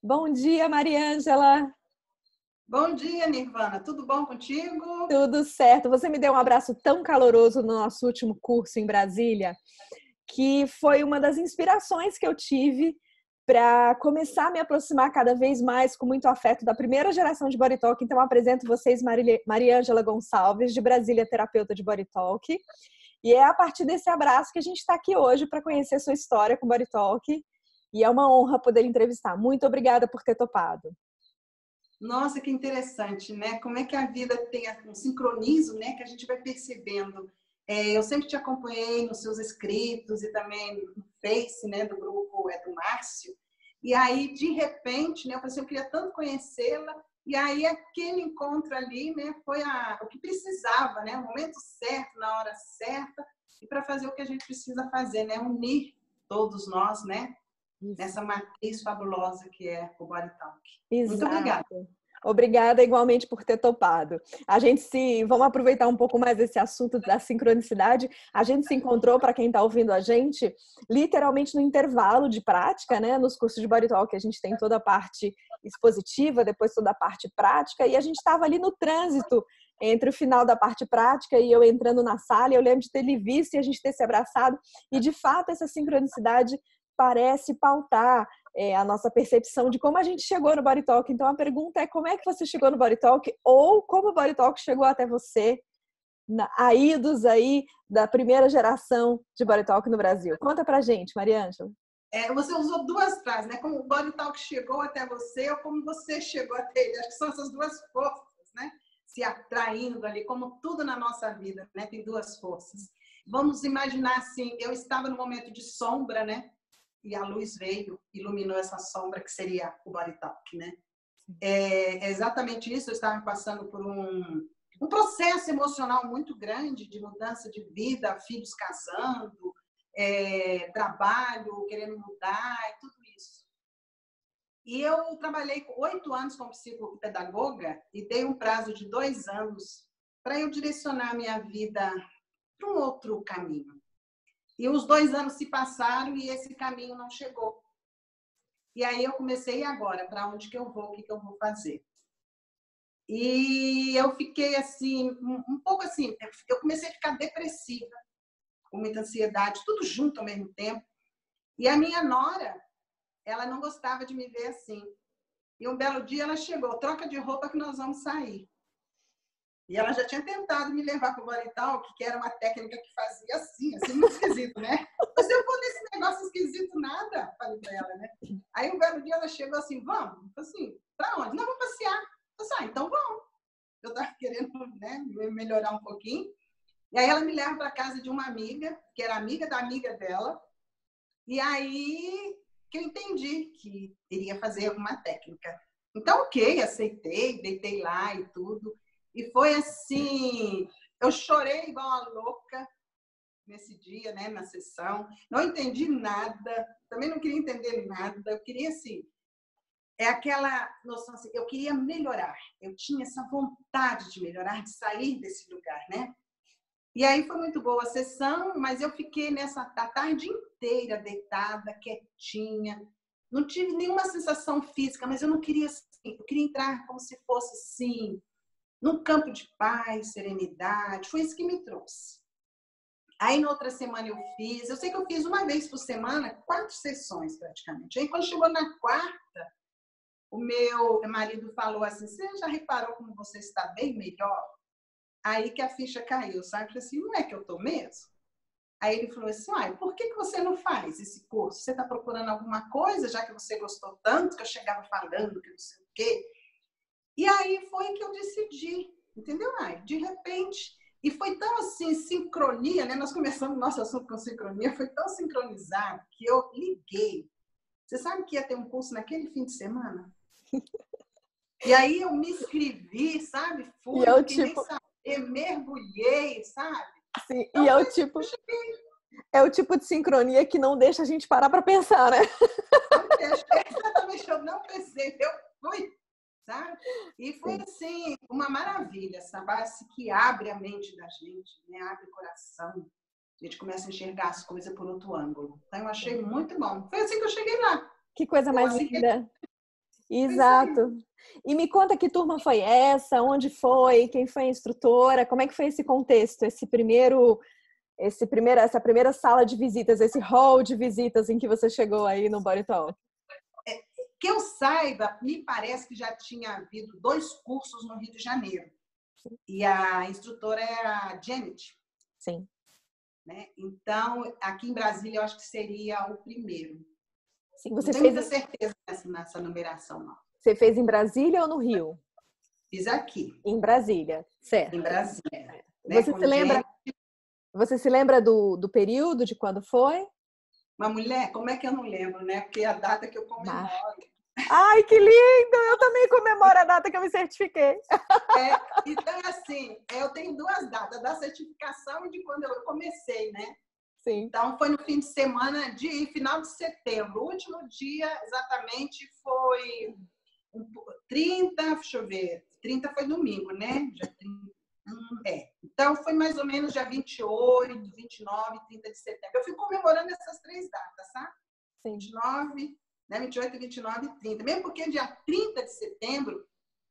Bom dia, Mariângela. Bom dia, Nirvana. Tudo bom contigo? Tudo certo. Você me deu um abraço tão caloroso no nosso último curso em Brasília, que foi uma das inspirações que eu tive para começar a me aproximar cada vez mais com muito afeto da primeira geração de Body Talk. Então, eu apresento vocês Mariângela Gonçalves, de Brasília, terapeuta de Body Talk. E é a partir desse abraço que a gente está aqui hoje para conhecer sua história com Body Talk. E é uma honra poder entrevistar. Muito obrigada por ter topado. Nossa, que interessante, né? Como é que a vida tem um sincronismo, né? Que a gente vai percebendo. Eu sempre te acompanhei nos seus escritos e também no Face, né? Do grupo do Márcio. E aí, de repente, né? Eu falei assim, eu queria tanto conhecê-la. E aí, aquele encontro ali, né? Foi o que precisava, né? O momento certo, na hora certa. E para fazer o que a gente precisa fazer, né? Unir todos nós, né? Isso. Nessa matriz fabulosa que é o Body Talk. Muito Exato. obrigada. Obrigada igualmente por ter topado. Vamos aproveitar um pouco mais esse assunto da sincronicidade. A gente se encontrou, para quem está ouvindo a gente, literalmente no intervalo de prática, né? Nos cursos de Body Talk, a gente tem toda a parte expositiva, depois toda a parte prática, e a gente estava ali no trânsito entre o final da parte prática e eu entrando na sala, e eu lembro de ter lhe visto e a gente ter se abraçado, e de fato essa sincronicidade parece pautar a nossa percepção de como a gente chegou no Body Talk. Então a pergunta é como é que você chegou no Body Talk ou como o Body Talk chegou até você, a idos aí da primeira geração de Body Talk no Brasil. Conta pra gente, Mariângela. Você usou duas frases, né? Como o Body Talk chegou até você ou como você chegou até ele. Acho que são essas duas forças, né? Se atraindo ali, como tudo na nossa vida, né? Tem duas forças. Vamos imaginar assim, eu estava no momento de sombra, né? E a luz veio, iluminou essa sombra que seria o Body Talk, né? É exatamente isso. Eu estava passando por um processo emocional muito grande de mudança de vida, filhos casando, trabalho, querendo mudar e tudo isso. E eu trabalhei 8 anos como psicopedagoga e dei um prazo de 2 anos para eu direcionar a minha vida para um outro caminho. E os 2 anos se passaram e esse caminho não chegou. E aí eu comecei, e agora? Para onde que eu vou? O que que eu vou fazer? E eu fiquei assim, um pouco assim, eu comecei a ficar depressiva, com muita ansiedade, tudo junto ao mesmo tempo. E a minha nora, ela não gostava de me ver assim. E um belo dia ela chegou, troca de roupa que nós vamos sair. E ela já tinha tentado me levar para o Body Talk, que era uma técnica que fazia assim, muito esquisito, né? Mas eu vou nesse negócio esquisito nada, falei para ela, né? Aí um belo dia ela chegou assim, vamos? Assim, para onde? Não, vou passear. Eu disse, então vamos. Eu estava querendo, né, melhorar um pouquinho. E aí ela me leva para casa de uma amiga, que era amiga da amiga dela. E aí que eu entendi que iria fazer alguma técnica. Então, ok, aceitei, deitei lá e tudo. E foi assim, eu chorei igual uma louca nesse dia, né, na sessão. Não entendi nada, também não queria entender nada. Eu queria, assim, aquela noção assim, eu queria melhorar. Eu tinha essa vontade de melhorar, de sair desse lugar, né? E aí foi muito boa a sessão, mas eu fiquei nessa a tarde inteira deitada, quietinha. Não tive nenhuma sensação física, mas eu não queria assim, eu queria entrar como se fosse assim, num campo de paz, serenidade. Foi isso que me trouxe. Aí na outra semana eu sei que eu fiz uma vez por semana, 4 sessões praticamente. Aí quando chegou na quarta, o meu marido falou assim, você já reparou como você está bem melhor? Aí que a ficha caiu, sabe? Eu falei assim, não é que eu tô mesmo? Aí ele falou assim, por que você não faz esse curso? Você está procurando alguma coisa, já que você gostou tanto, que eu chegava falando, que não sei o quê. E aí foi que eu decidi, entendeu? De repente, e foi tão assim, sincronia, né? Nós começamos o nosso assunto com sincronia, foi tão sincronizado que eu liguei. Você sabe que ia ter um curso naquele fim de semana? E aí eu me inscrevi, sabe? Fui, não fiquei nem saber, mergulhei, sabe? Sim, então, e é o tipo de sincronia que não deixa a gente parar para pensar, né? Não deixa, exatamente, eu não pensei, eu fui, sabe? E foi assim, uma maravilha, essa base que abre a mente da gente, né? Abre o coração. A gente começa a enxergar as coisas por outro ângulo. Então, eu achei muito bom. Foi assim que eu cheguei lá. Que coisa mais linda. Exato. E me conta que turma foi essa, onde foi, quem foi a instrutora, como é que foi esse contexto, essa primeira sala de visitas, esse hall de visitas em que você chegou aí no Body Talk? Que eu saiba, me parece que já tinha havido 2 cursos no Rio de Janeiro. E a instrutora é a Janet. Sim. Né? Então, aqui em Brasília, eu acho que seria o primeiro. Sim, não tenho muita certeza nessa numeração, não. Você fez em Brasília ou no Rio? Fiz aqui. Em Brasília, certo. Em Brasília. Você, Né? se lembra, você se lembra do período, de quando foi? Uma mulher, como é que eu não lembro, né? Porque é a data que eu comemoro. Ai, que lindo! Eu também comemoro a data que eu me certifiquei. Então, assim, eu tenho 2 datas, da certificação e de quando eu comecei, né? Sim. Então, foi no fim de semana, final de setembro. O último dia, exatamente, foi 30, deixa eu ver, 30 foi domingo, né? Já 30, Então, foi mais ou menos dia 28, 29, 30 de setembro. Eu fui comemorando essas 3 datas, sabe? Sim. 29, né? 28, 29 e 30. Mesmo porque dia 30 de setembro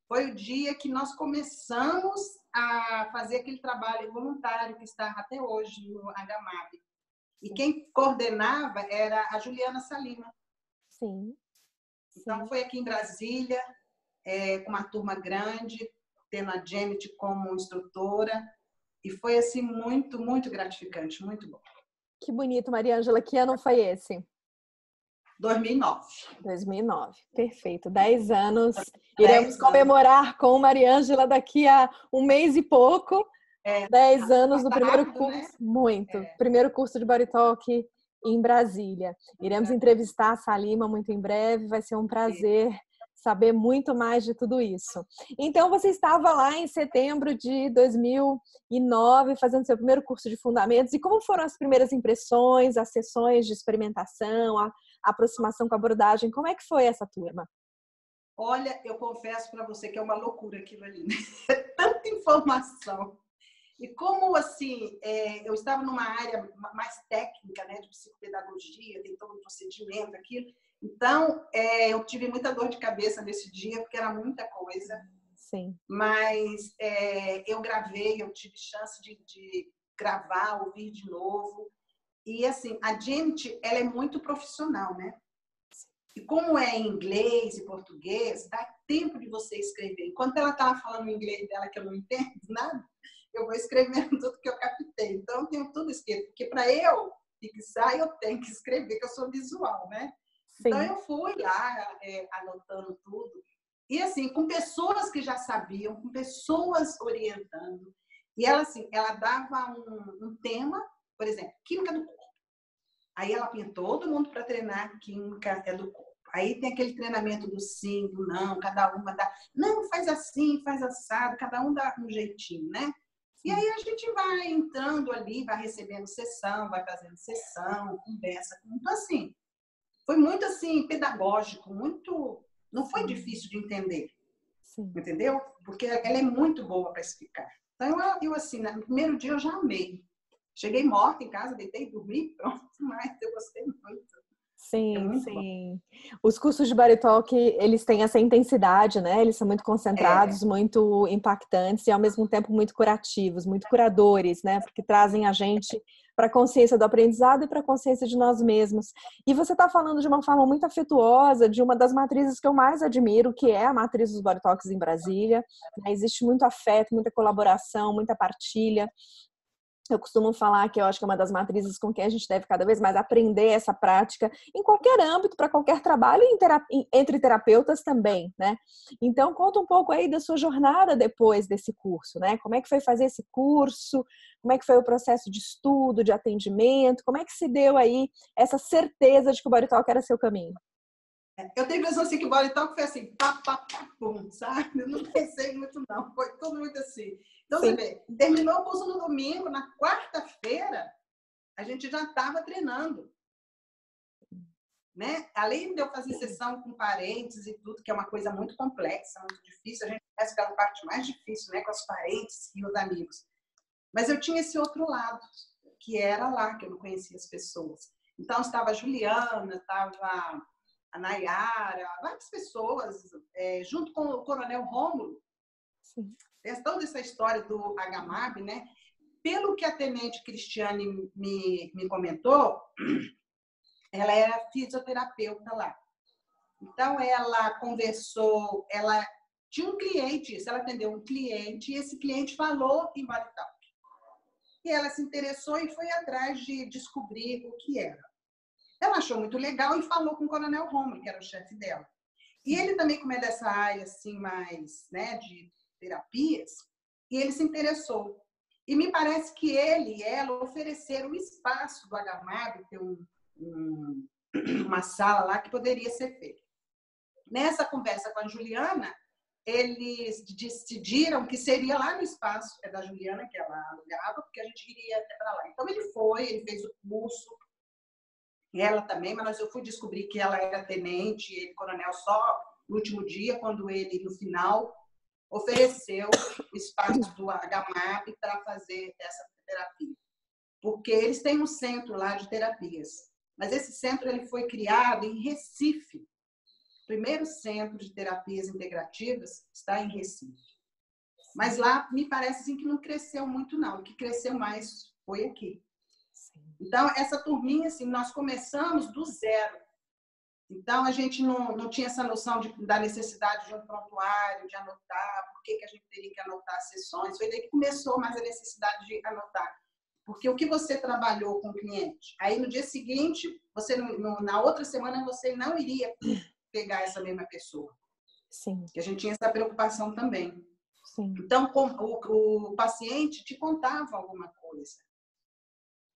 foi o dia que nós começamos a fazer aquele trabalho voluntário que está até hoje no HMAB. E quem coordenava era a Juliana Salima. Sim. Então, foi aqui em Brasília, com uma turma grande, tendo a Janet como instrutora. E foi, assim, muito, muito gratificante, muito bom. Que bonito, Mariângela. Que ano foi esse? 2009. 2009. Perfeito. 10 anos. Iremos comemorar com Mariângela daqui a um mês e pouco. 10 anos do primeiro curso. Né? Muito. Primeiro curso de Body Talk em Brasília. Iremos entrevistar a Salima muito em breve. Vai ser um prazer saber muito mais de tudo isso. Então, você estava lá em setembro de 2009 fazendo seu primeiro curso de fundamentos. E como foram as primeiras impressões, as sessões de experimentação, a aproximação com a abordagem? Como é que foi essa turma? Olha, eu confesso para você que é uma loucura aquilo ali. Tanta informação. E como, assim, eu estava numa área mais técnica, né, de psicopedagogia, tem todo um procedimento, aquilo. Então, eu tive muita dor de cabeça nesse dia, porque era muita coisa. Sim. Mas eu gravei, eu tive chance de gravar, ouvir de novo. E, assim, a Janet, ela é muito profissional, né? E como é em inglês e português, dá tempo de você escrever. Enquanto ela estava falando o inglês dela, que eu não entendo nada, eu vou escrevendo tudo que eu captei. Então, eu tenho tudo escrito. Porque para eu fixar, eu tenho que escrever, que eu sou visual, né? Sim. Então, eu fui lá anotando tudo. E, assim, com pessoas que já sabiam, com pessoas orientando. E ela, assim, ela dava um tema, por exemplo, química do corpo. Aí ela punha todo mundo para treinar química do corpo. Aí tem aquele treinamento do sim, do não, cada uma dá. Não, faz assim, faz assado, cada um dá um jeitinho, né? E aí a gente vai entrando ali, vai recebendo sessão, vai fazendo sessão, conversa, muito assim. Foi muito assim, pedagógico, muito. Não foi difícil de entender. Sim. Entendeu? Porque ela é muito boa para explicar. Então, eu assim, no primeiro dia eu já amei. Cheguei morta em casa, deitei e dormi, pronto, mas eu gostei muito. Sim, sim. Os cursos de Body Talk, eles têm essa intensidade, né? Eles são muito concentrados, muito impactantes e ao mesmo tempo muito curativos, muito curadores, né? Porque trazem a gente para a consciência do aprendizado e para a consciência de nós mesmos. E você está falando de uma forma muito afetuosa de uma das matrizes que eu mais admiro, que é a matriz dos Body Talks em Brasília. Existe muito afeto, muita colaboração, muita partilha. Eu costumo falar que eu acho que é uma das matrizes com que a gente deve cada vez mais aprender essa prática em qualquer âmbito, para qualquer trabalho e entre terapeutas também, né? Então, conta um pouco aí da sua jornada depois desse curso, né? Como é que foi fazer esse curso? Como é que foi o processo de estudo, de atendimento? Como é que se deu aí essa certeza de que o Body Talk era seu caminho? Eu tenho a impressão assim, que o Body Talk foi assim, pá, pá, pá, pum, sabe? Eu não pensei muito, não. Foi tudo muito assim. Então, Sim. Você vê, terminou o curso no domingo, na quarta-feira, a gente já estava treinando. Né? Além de eu fazer sessão com parentes e tudo, que é uma coisa muito complexa, muito difícil, a gente conhece aquela parte mais difícil, né? Com os parentes e os amigos. Mas eu tinha esse outro lado, que era lá que eu não conhecia as pessoas. Então, estava a Juliana, estava a Nayara, várias pessoas, junto com o Coronel Rômulo, toda essa história do HMAB, né? Pelo que a tenente Cristiane me comentou, ela era fisioterapeuta lá. Então, ela conversou, ela tinha um cliente, ela atendeu um cliente, e esse cliente falou em Body Talk. E ela se interessou e foi atrás de descobrir o que era. Ela achou muito legal e falou com o Coronel Rômulo, que era o chefe dela. E ele também, como é dessa área assim, mais, né, de terapias, e ele se interessou. E me parece que ele e ela ofereceram o espaço do HMAB, ter uma sala lá que poderia ser feita. Nessa conversa com a Juliana, eles decidiram que seria lá no espaço da Juliana, que ela alugava, porque a gente iria até para lá. Então, ele fez o curso, ela também, mas eu fui descobrir que ela era tenente, ele coronel só no último dia, quando ele, no final, ofereceu o espaço do HMAB para fazer essa terapia. Porque eles têm um centro lá de terapias, mas esse centro ele foi criado em Recife. O primeiro centro de terapias integrativas está em Recife. Mas lá, me parece assim, que não cresceu muito, não. O que cresceu mais foi aqui. Então, essa turminha, assim, nós começamos do zero. Então, a gente não tinha essa noção da necessidade de um prontuário, de anotar, por que a gente teria que anotar as sessões. Foi daí que começou mais a necessidade de anotar. Porque o que você trabalhou com o cliente, aí no dia seguinte, na outra semana, você não iria pegar essa mesma pessoa. Sim. Que a gente tinha essa preocupação também. Sim. Então, o paciente te contava alguma coisa.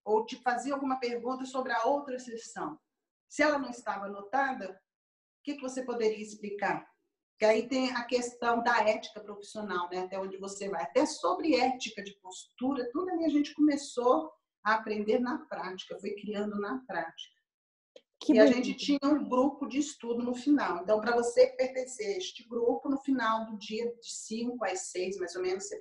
Ou te fazia alguma pergunta sobre a outra sessão. Se ela não estava anotada, o que você poderia explicar? Porque aí tem a questão da ética profissional, né? Até onde você vai. Até sobre ética de postura, tudo ali a gente começou a aprender na prática, foi criando na prática. E a gente tinha um grupo de estudo no final. Então, para você pertencer a este grupo, no final do dia, de 5 às 6, mais ou menos, você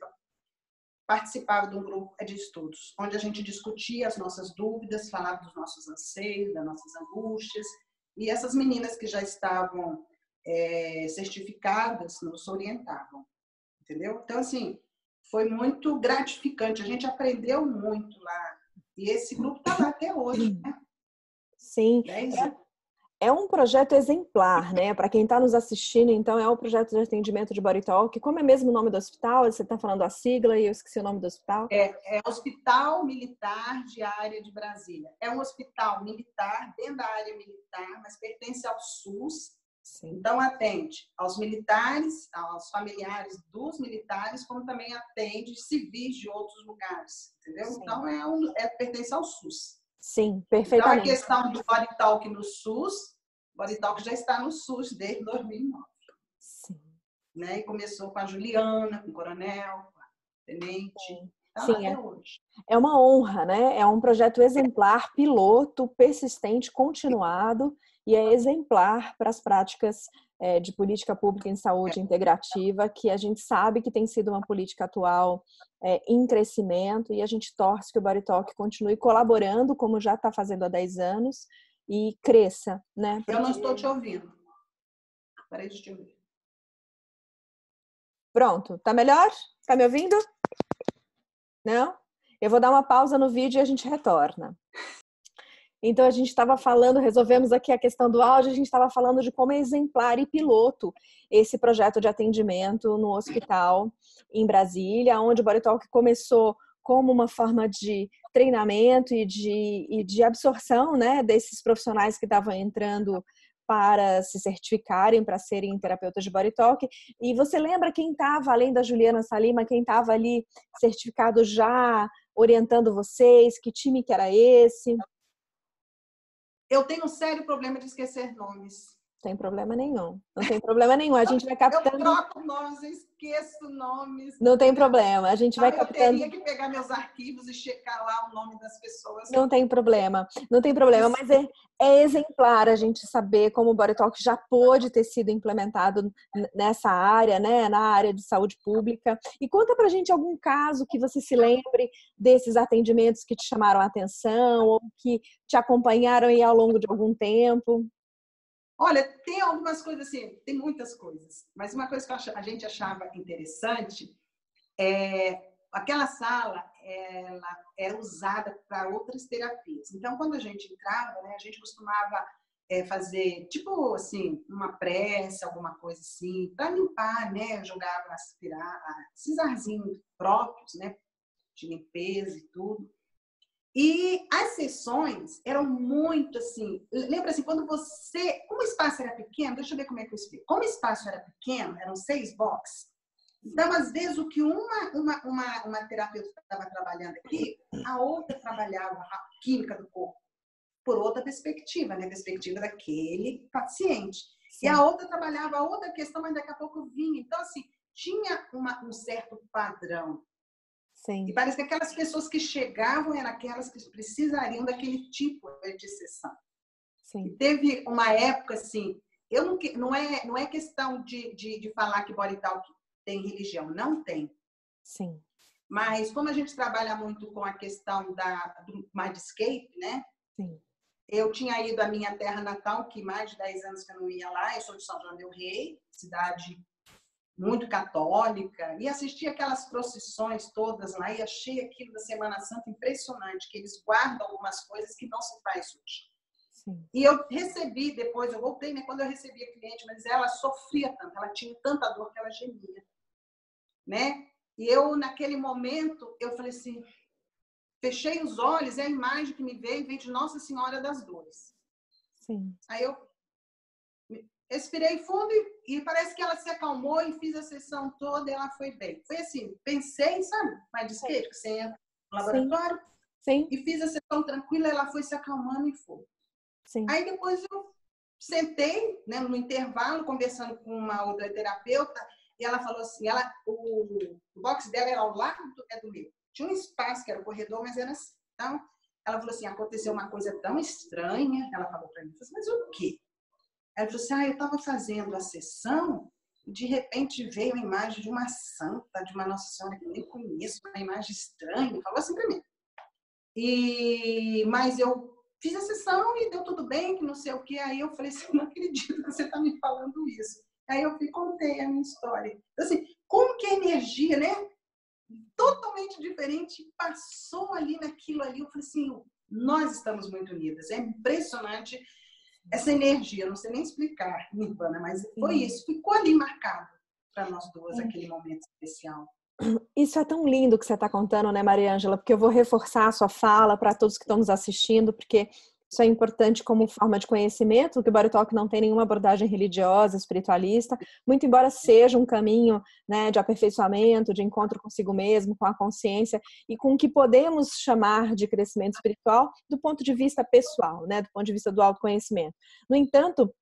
participava de um grupo de estudos, onde a gente discutia as nossas dúvidas, falava dos nossos anseios, das nossas angústias, e essas meninas que já estavam certificadas nos orientavam, entendeu? Então, assim, foi muito gratificante, a gente aprendeu muito lá, e esse grupo está lá até hoje, né? Sim, 10 anos. é um projeto exemplar, né? Para quem está nos assistindo, então, é um projeto de atendimento de Body Talk. Como é mesmo o nome do hospital? Você está falando a sigla e eu esqueci o nome do hospital. É Hospital Militar de Área de Brasília. É um hospital militar, dentro da área militar, mas pertence ao SUS. Sim. Então, atende aos militares, aos familiares dos militares, como também atende civis de outros lugares, entendeu? Sim. Então, pertence ao SUS. Sim, perfeitamente. Então, a questão do Body Talk no SUS, o Body Talk já está no SUS desde 2009. Sim. Né? E começou com a Juliana, com o coronel, com a tenente. Sim. Tá lá até hoje. É uma honra, né? É um projeto exemplar, piloto, persistente, continuado, e é exemplar para as práticas de política pública em saúde integrativa, que a gente sabe que tem sido uma política atual em crescimento, e a gente torce que o Body Talk continue colaborando, como já está fazendo há 10 anos, e cresça, né? Porque... Eu não estou te ouvindo. Parei de te ouvir. Pronto, tá melhor? Tá me ouvindo? Não? Eu vou dar uma pausa no vídeo e a gente retorna. Então, a gente estava falando, resolvemos aqui a questão do áudio, a gente estava falando de como é exemplar e piloto esse projeto de atendimento no hospital em Brasília, onde o Body Talk começou como uma forma de treinamento e de absorção, né, desses profissionais que estavam entrando para se certificarem, para serem terapeutas de Body Talk. E você lembra quem estava, além da Juliana Salima, quem estava ali certificado já orientando vocês? Que time que era esse? Eu tenho um sério problema de esquecer nomes. Não tem problema nenhum. Não tem problema nenhum. A gente vai captando... Eu troco nomes, eu esqueço nomes. Não tem problema. A gente vai captando... Eu teria que pegar meus arquivos e checar lá o nome das pessoas. Não tem problema. Não tem problema. Mas é exemplar a gente saber como o Body Talk já pôde ter sido implementado nessa área, né? Na área de saúde pública. E conta pra gente algum caso que você se lembre desses atendimentos que te chamaram a atenção ou que te acompanharam aí ao longo de algum tempo. Olha, tem algumas coisas assim, tem muitas coisas, mas uma coisa que a gente achava interessante é aquela sala, ela era usada para outras terapias. Então, quando a gente entrava, né, a gente costumava fazer, tipo assim, uma prece, alguma coisa assim, para limpar, né? Jogava, aspirar, esses arzinhos próprios, né? De limpeza e tudo. E as sessões eram muito assim. Lembra assim, quando você. Como o espaço era pequeno, deixa eu ver como é que eu explico. Como o espaço era pequeno, eram 6 boxes. Então, às vezes, o que uma terapeuta estava trabalhando aqui, a outra trabalhava a química do corpo por outra perspectiva, né? Perspectiva daquele paciente. E Sim, a outra trabalhava outra questão, mas daqui a pouco vinha. Então, assim, tinha um certo padrão. E sim, parece que aquelas pessoas que chegavam eram aquelas que precisariam daquele tipo de sessão. E sim, teve uma época, assim, eu não é questão de falar que Body Talk tem religião, não tem. sim, Mas como a gente trabalha muito com a questão do Mindscape, né? sim, Eu tinha ido à minha terra natal, que mais de 10 anos que eu não ia lá, eu sou de São João del Rei, cidade muito católica, e assisti aquelas procissões todas lá, e achei aquilo da Semana Santa impressionante, que eles guardam algumas coisas que não se faz hoje. sim, E eu recebi, depois eu voltei, né, quando eu recebi a cliente, mas ela sofria tanto, ela tinha tanta dor que ela gemia, né? E eu, naquele momento, eu falei assim, fechei os olhos e a imagem que me veio de Nossa Senhora das Dores. sim. Aí eu respirei fundo e parece que ela se acalmou e fiz a sessão toda e ela foi bem. Foi assim, pensei, sabe? Mas de skate, que você entra no Sim, laboratório sim, e fiz a sessão tranquila, ela foi se acalmando e foi. sim, Aí depois eu sentei, né, no intervalo, conversando com uma outra terapeuta, e ela falou assim, o box dela era ao lado do meu. Tinha um espaço que era o corredor, mas era assim. Então, ela falou assim, aconteceu uma coisa tão estranha, ela falou para mim, mas o quê? Ela falou assim, eu estava fazendo a sessão e de repente veio a imagem de uma santa, de uma Nossa Senhora que eu nem conheço, uma imagem estranha, falou assim para mim. Mas eu fiz a sessão e deu tudo bem, que não sei o que. Aí eu falei assim, não acredito que você está me falando isso. Aí eu fui contei a minha história. Então, assim, como que a energia, né? Totalmente diferente, passou ali naquilo ali. Eu falei assim, nós estamos muito unidas. É impressionante essa energia. Eu não sei nem explicar, Nirvana, mas foi sim. isso. Ficou ali marcado para nós duas Sim. aquele momento especial. Isso é tão lindo que você está contando, né, Mariângela? Porque eu vou reforçar a sua fala para todos que estão nos assistindo, porque isso é importante como forma de conhecimento, que o Body Talk não tem nenhuma abordagem religiosa, espiritualista, muito embora seja um caminho, né, de aperfeiçoamento, de encontro consigo mesmo, com a consciência e com o que podemos chamar de crescimento espiritual do ponto de vista pessoal, né, do ponto de vista do autoconhecimento. No entanto,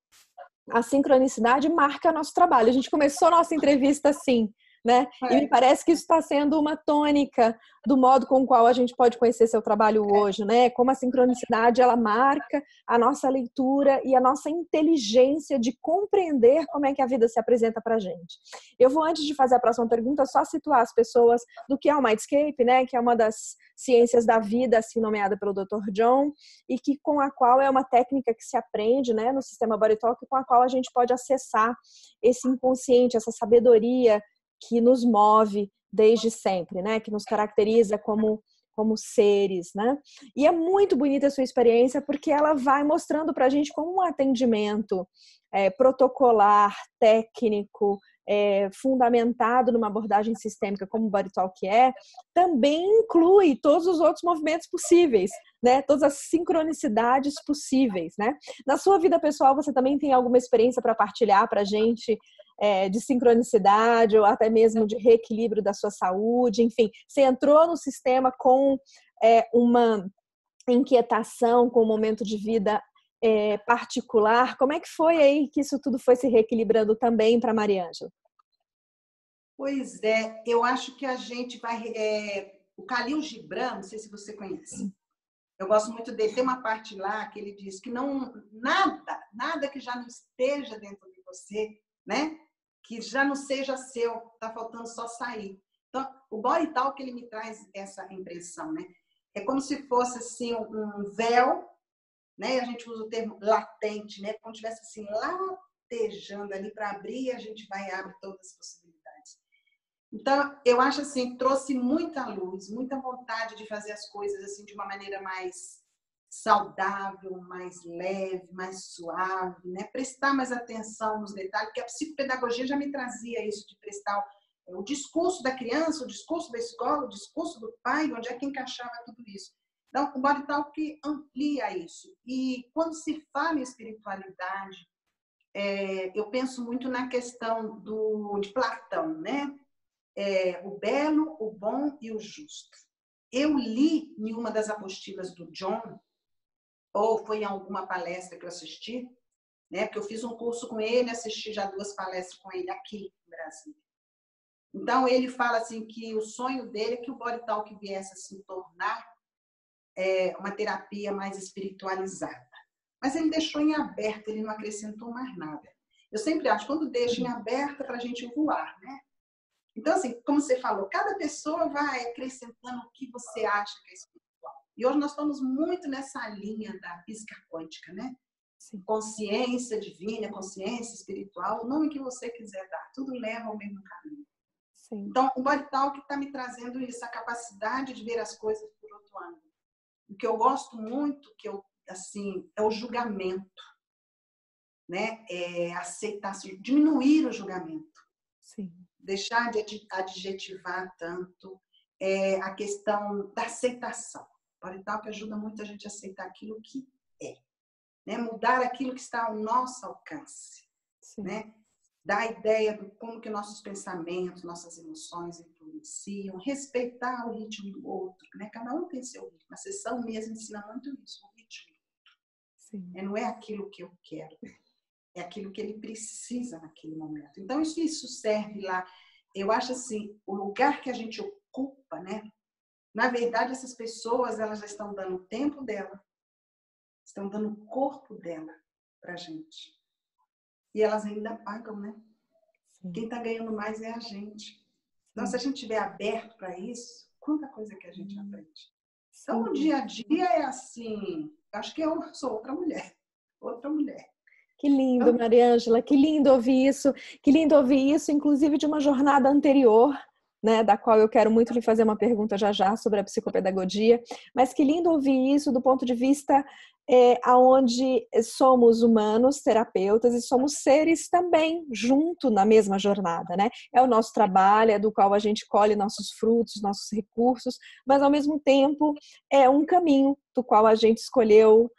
a sincronicidade marca nosso trabalho. A gente começou a nossa entrevista assim, né? E me É, parece que isso está sendo uma tônica do modo com o qual a gente pode conhecer seu trabalho hoje, né? Como a sincronicidade ela marca a nossa leitura e a nossa inteligência de compreender como é que a vida se apresenta para a gente. Eu vou, antes de fazer a próxima pergunta, só situar as pessoas do que é o Mindscape, né? Que é uma das ciências da vida, assim nomeada pelo Dr. John, e que com a qual é uma técnica que se aprende, né, no sistema Body Talk, com a qual a gente pode acessar esse inconsciente, essa sabedoria que nos move desde sempre, né, que nos caracteriza como seres, né? E é muito bonita a sua experiência porque ela vai mostrando para a gente como um atendimento protocolar, técnico, fundamentado numa abordagem sistêmica como o Body Talk também inclui todos os outros movimentos possíveis, né? Todas as sincronicidades possíveis, né? Na sua vida pessoal, você também tem alguma experiência para partilhar para a gente de sincronicidade ou até mesmo de reequilíbrio da sua saúde? Enfim, você entrou no sistema com uma inquietação, com um momento de vida particular. Como é que foi aí que isso tudo foi se reequilibrando também para Mariângela? pois é, eu acho que a gente vai. O Khalil Gibran, não sei se você conhece. Eu gosto muito dele. Tem uma parte lá que ele diz que não nada que já não esteja dentro de você, né? Que já não seja seu, tá faltando só sair. Então, o Body Talk ele me traz essa impressão, né? É como se fosse assim um véu né? E a gente usa o termo latente, né? Como tivesse assim, latejando ali para abrir, a gente vai e abre todas as possibilidades. Então, eu acho assim, trouxe muita luz, muita vontade de fazer as coisas assim de uma maneira mais saudável, mais leve, mais suave, né? Prestar mais atenção nos detalhes, porque a psicopedagogia já me trazia isso de prestar o discurso da criança, o discurso da escola, o discurso do pai, onde é que encaixava tudo isso. Então, o Body Talk amplia isso. E quando se fala em espiritualidade, eu penso muito na questão de Platão, né? O belo, o bom e o justo. Eu li em uma das apostilas do John, ou foi em alguma palestra que eu assisti, né? Porque eu fiz um curso com ele, assisti já 2 palestras com ele aqui no Brasil. Então, ele fala assim que o sonho dele é que o Body Talk viesse a se tornar uma terapia mais espiritualizada. Mas ele deixou em aberto, ele não acrescentou mais nada. Eu sempre acho, quando deixa em aberto, é para a gente voar, né? Então, assim, como você falou, cada pessoa vai acrescentando o que você acha que é espiritual. E hoje nós estamos muito nessa linha da física quântica, né? Sim. Consciência divina, consciência espiritual, o nome que você quiser dar, tudo leva ao mesmo caminho. Sim. Então, o Body Talk está me trazendo isso, a capacidade de ver as coisas por outro ângulo. O que eu gosto muito, é o julgamento, né? Aceitar, diminuir o julgamento. Sim. Deixar de adjetivar tanto, a questão da aceitação. O Body Talk ajuda muito a gente a aceitar aquilo que é, né? Mudar aquilo que está ao nosso alcance, Sim. né? Dar a ideia de como que nossos pensamentos, nossas emoções influenciam, respeitar o ritmo do outro, né? Cada um tem seu ritmo. A sessão mesmo ensina muito isso, o ritmo. Sim. Não é aquilo que eu quero, é aquilo que ele precisa naquele momento. Então, isso serve lá. Eu acho assim, o lugar que a gente ocupa, né? Na verdade, essas pessoas, elas já estão dando o tempo dela, estão dando o corpo dela pra gente. E elas ainda pagam, né? Sim. Quem está ganhando mais é a gente. Então, Sim. se a gente estiver aberto para isso, quanta coisa que a gente aprende. Então, Sim. o dia a dia é assim, acho que eu sou outra mulher. Outra mulher. Que lindo, Mariângela, que lindo ouvir isso. Que lindo ouvir isso, inclusive de uma jornada anterior, né, da qual eu quero muito lhe fazer uma pergunta já já sobre a psicopedagogia. Mas que lindo ouvir isso do ponto de vista aonde somos humanos, terapeutas, e somos seres também junto na mesma jornada, né? É o nosso trabalho, é do qual a gente colhe nossos frutos, nossos recursos, mas ao mesmo tempo é um caminho do qual a gente escolheu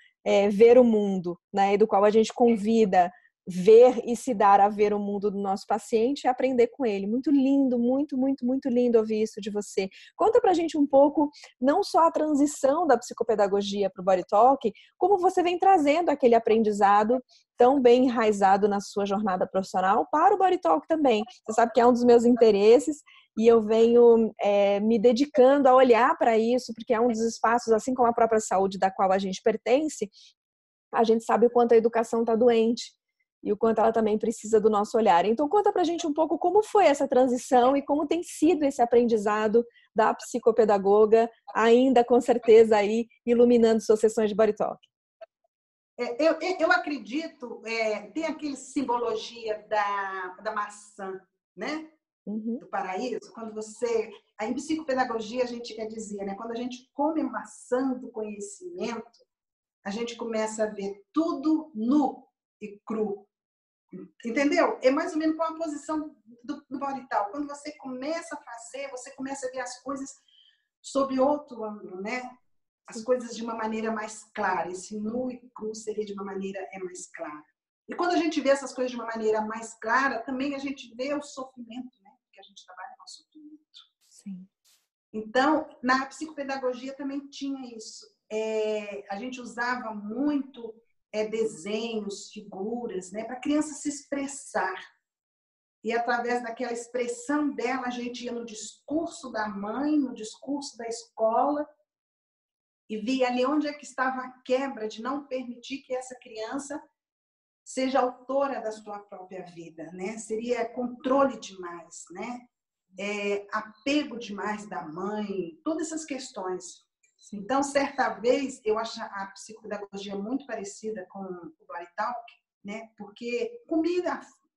ver o mundo, né? E do qual a gente convida ver e se dar a ver o mundo do nosso paciente e aprender com ele. Muito lindo, muito, muito, muito lindo ouvir isso de você. Conta pra gente um pouco, não só a transição da psicopedagogia para o Body Talk, como você vem trazendo aquele aprendizado tão bem enraizado na sua jornada profissional para o Body Talk também. Você sabe que é um dos meus interesses e eu venho me dedicando a olhar para isso, porque é um dos espaços, assim como a própria saúde da qual a gente pertence, a gente sabe o quanto a educação está doente e o quanto ela também precisa do nosso olhar. Então, conta pra gente um pouco como foi essa transição e como tem sido esse aprendizado da psicopedagoga, ainda com certeza aí iluminando suas sessões de Body Talk. Eu acredito, tem aquela simbologia da maçã, né? Uhum. Do paraíso, quando você... Em psicopedagogia a gente quer dizer, né? Quando a gente come a maçã do conhecimento, a gente começa a ver tudo nu e cru. Entendeu? É mais ou menos com a posição do Body Talk. Quando você começa a fazer, você começa a ver as coisas sob outro ângulo, né? As coisas de uma maneira mais clara. Esse nu e cru seria de uma maneira mais clara. E quando a gente vê essas coisas de uma maneira mais clara, também a gente vê o sofrimento, né? Porque a gente trabalha com sofrimento. Sim. Então, na psicopedagogia também tinha isso. A gente usava muito desenhos, figuras, né, para a criança se expressar. E através daquela expressão dela, a gente ia no discurso da mãe, no discurso da escola, e via ali onde é que estava a quebra de não permitir que essa criança seja autora da sua própria vida, né? Seria controle demais, né? Apego demais da mãe, todas essas questões. Então, certa vez, eu acho a psicopedagogia muito parecida com o Body Talk, né? Porque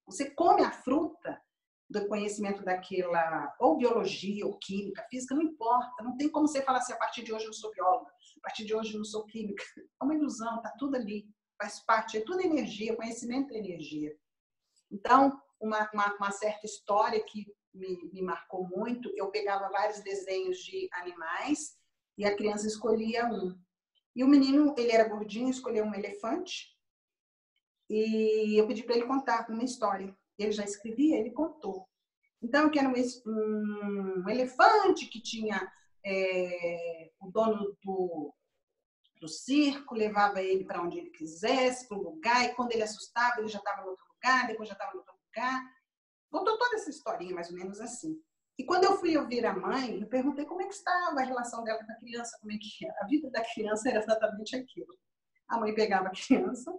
você come a fruta do conhecimento daquela, ou biologia, ou química, física, não importa. Não tem como você falar assim, a partir de hoje eu não sou bióloga, a partir de hoje eu não sou química. É uma ilusão, tá tudo ali. Faz parte, é tudo energia, conhecimento é energia. Então, uma certa história que me marcou muito, eu pegava vários desenhos de animais e a criança escolhia um. E o menino, ele era gordinho, escolheu um elefante e eu pedi para ele contar uma história. Ele já escrevia, ele contou. Então, que era um elefante que tinha o dono do circo, levava ele para onde ele quisesse, para o lugar, e quando ele assustava, ele já estava em outro lugar, depois já estava em outro lugar. Contou toda essa historinha, mais ou menos assim. E quando eu fui ouvir a mãe, eu perguntei como é que estava a relação dela com a criança, como é que era. A vida da criança era exatamente aquilo. A mãe pegava a criança,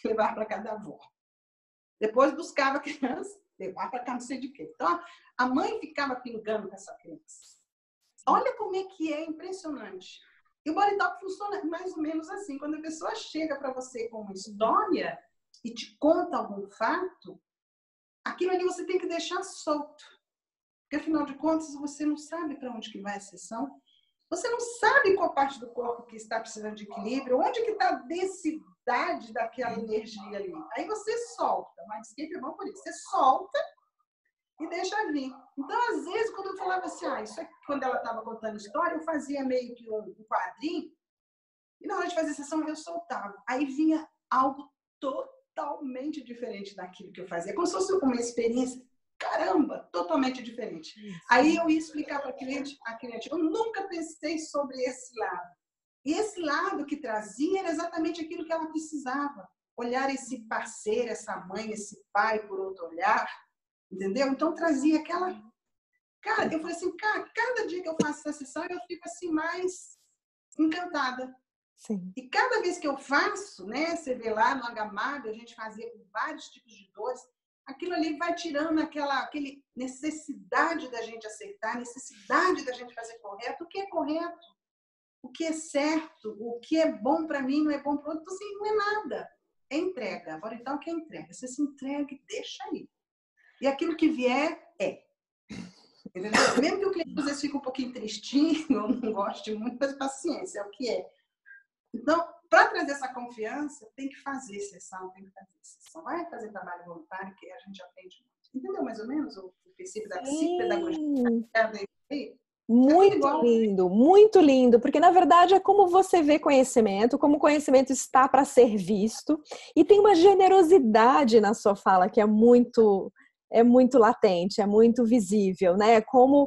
levava para casa da avó. Depois buscava a criança, levava para cá não sei de quê. Então, a mãe ficava pingando com essa criança. Olha como é que é impressionante. E o Body Talk funciona mais ou menos assim. Quando a pessoa chega para você com uma história e te conta algum fato, aquilo ali você tem que deixar solto. Porque, afinal de contas, você não sabe para onde que vai a sessão. Você não sabe qual parte do corpo que está precisando de equilíbrio, onde que está a densidade daquela energia ali. Aí você solta. Mas escape é bom por isso. Você solta e deixa vir. Então, às vezes, quando eu falava assim, isso aqui, quando ela estava contando história, eu fazia meio que um quadrinho, e na hora de fazer a sessão eu soltava. Aí vinha algo totalmente diferente daquilo que eu fazia. Como se fosse uma experiência, caramba, totalmente diferente. Aí eu ia explicar para a cliente, eu nunca pensei sobre esse lado. E esse lado que trazia era exatamente aquilo que ela precisava. Olhar esse parceiro, essa mãe, esse pai por outro olhar, entendeu? Então trazia aquela... Cara, eu falei assim, cada dia que eu faço essa sessão, eu fico assim mais encantada. Sim. E cada vez que eu faço, né, você vê lá no Agamado, a gente fazia com vários tipos de dores, aquilo ali vai tirando aquele necessidade da gente acertar, necessidade da gente fazer correto. O que é correto? O que é certo? O que é bom para mim não é bom para o outro? Assim, não é nada. É entrega. Agora, então, o que é entrega? Você se entrega e deixa aí. E aquilo que vier, é. Entendeu? Mesmo que o cliente às vezes fique um pouquinho tristinho, ou não goste muito, mas paciência, é o que é. Então, para trazer essa confiança, tem que fazer sessão, Vai fazer trabalho voluntário, que a gente aprende muito. Entendeu mais ou menos o princípio da psicopedagogia? Muito lindo, porque na verdade é como você vê conhecimento, como o conhecimento está para ser visto, e tem uma generosidade na sua fala que é muito latente, é muito visível, né? Como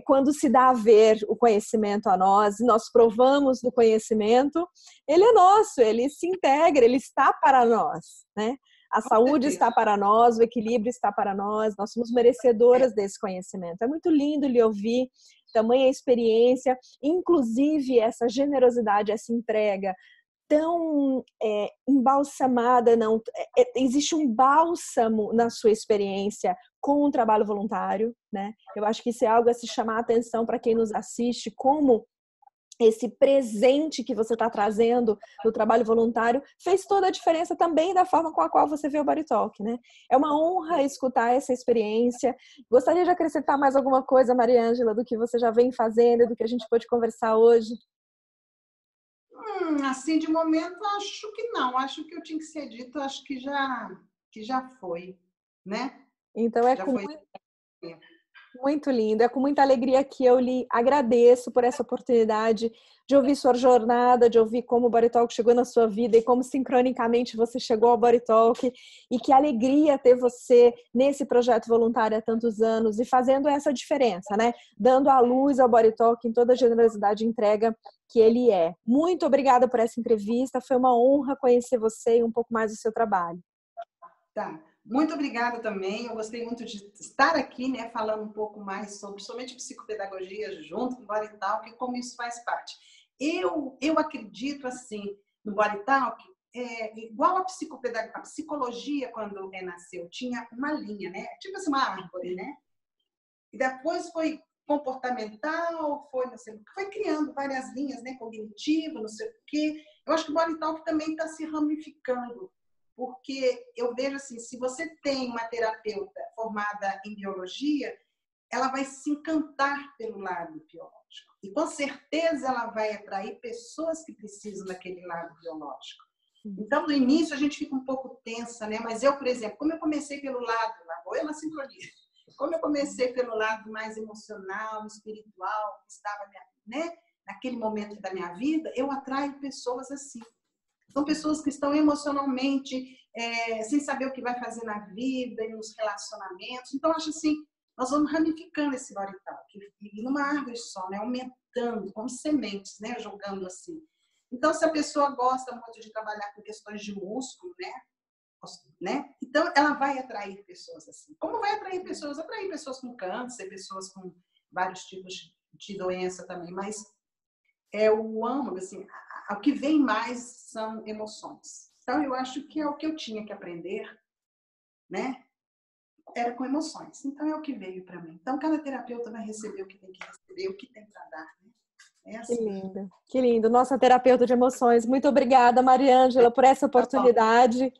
quando se dá a ver o conhecimento a nós provamos do conhecimento, ele é nosso, ele se integra, ele está para nós, né? A saúde está para nós, o equilíbrio está para nós somos merecedoras desse conhecimento. É muito lindo lhe ouvir, tamanha experiência, inclusive essa generosidade, essa entrega tão embalsamada, existe um bálsamo na sua experiência com o trabalho voluntário, né? Eu acho que isso é algo a se chamar a atenção para quem nos assiste, como esse presente que você está trazendo no trabalho voluntário fez toda a diferença também da forma com a qual você vê o Body Talk, né? É uma honra escutar essa experiência. Gostaria de acrescentar mais alguma coisa, Mariângela, do que você já vem fazendo, do que a gente pôde conversar hoje? Assim, de momento, acho que não. Acho que eu tinha que ser dito, acho que já foi, né? Então muito lindo, é com muita alegria que eu lhe agradeço por essa oportunidade de ouvir sua jornada, de ouvir como o Body Talk chegou na sua vida e como sincronicamente você chegou ao Body Talk, e que alegria ter você nesse projeto voluntário há tantos anos e fazendo essa diferença, né? Dando a luz ao Body Talk em toda a generosidade e entrega que ele é. Muito obrigada por essa entrevista, foi uma honra conhecer você e um pouco mais do seu trabalho. Tá. Muito obrigada também. Eu gostei muito de estar aqui, né, falando um pouco mais sobre somente psicopedagogia junto com o Body Talk e como isso faz parte. Eu acredito assim no Body Talk, igual a psicologia quando nasceu tinha uma linha, né, tipo assim, uma árvore, né? E depois foi comportamental, foi não sei o que, foi criando várias linhas, né? Cognitivo, não sei o quê. Eu acho que o Body Talk também está se ramificando, porque eu vejo assim, se você tem uma terapeuta formada em biologia, ela vai se encantar pelo lado biológico. E com certeza ela vai atrair pessoas que precisam daquele lado biológico. Então, no início, a gente fica um pouco tensa, né? Mas eu, por exemplo, como eu comecei pelo lado, lá vou eu na sincronia, como eu comecei pelo lado mais emocional, espiritual, que estava, né, naquele momento da minha vida, eu atraio pessoas assim. São pessoas que estão emocionalmente sem saber o que vai fazer na vida e nos relacionamentos. Então, acho assim, nós vamos ramificando esse Body Talk, e numa árvore só, né? Aumentando, como sementes, né? Jogando assim. Então, se a pessoa gosta muito de trabalhar com questões de músculo, né? Então, ela vai atrair pessoas assim. Como vai atrair pessoas? Atrair pessoas com câncer, pessoas com vários tipos de doença também. Mas o âmago, assim, o que vem mais são emoções. Então, eu acho que é o que eu tinha que aprender, né? Era com emoções. Então, é o que veio para mim. Então, cada terapeuta vai receber o que tem que receber, o que tem para dar, né? É assim. Que lindo, que lindo. Nossa terapeuta de emoções. Muito obrigada, Mariângela, por essa oportunidade.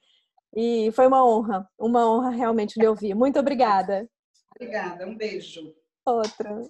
E foi uma honra realmente lhe ouvir. Muito obrigada. Obrigada, um beijo. Outra.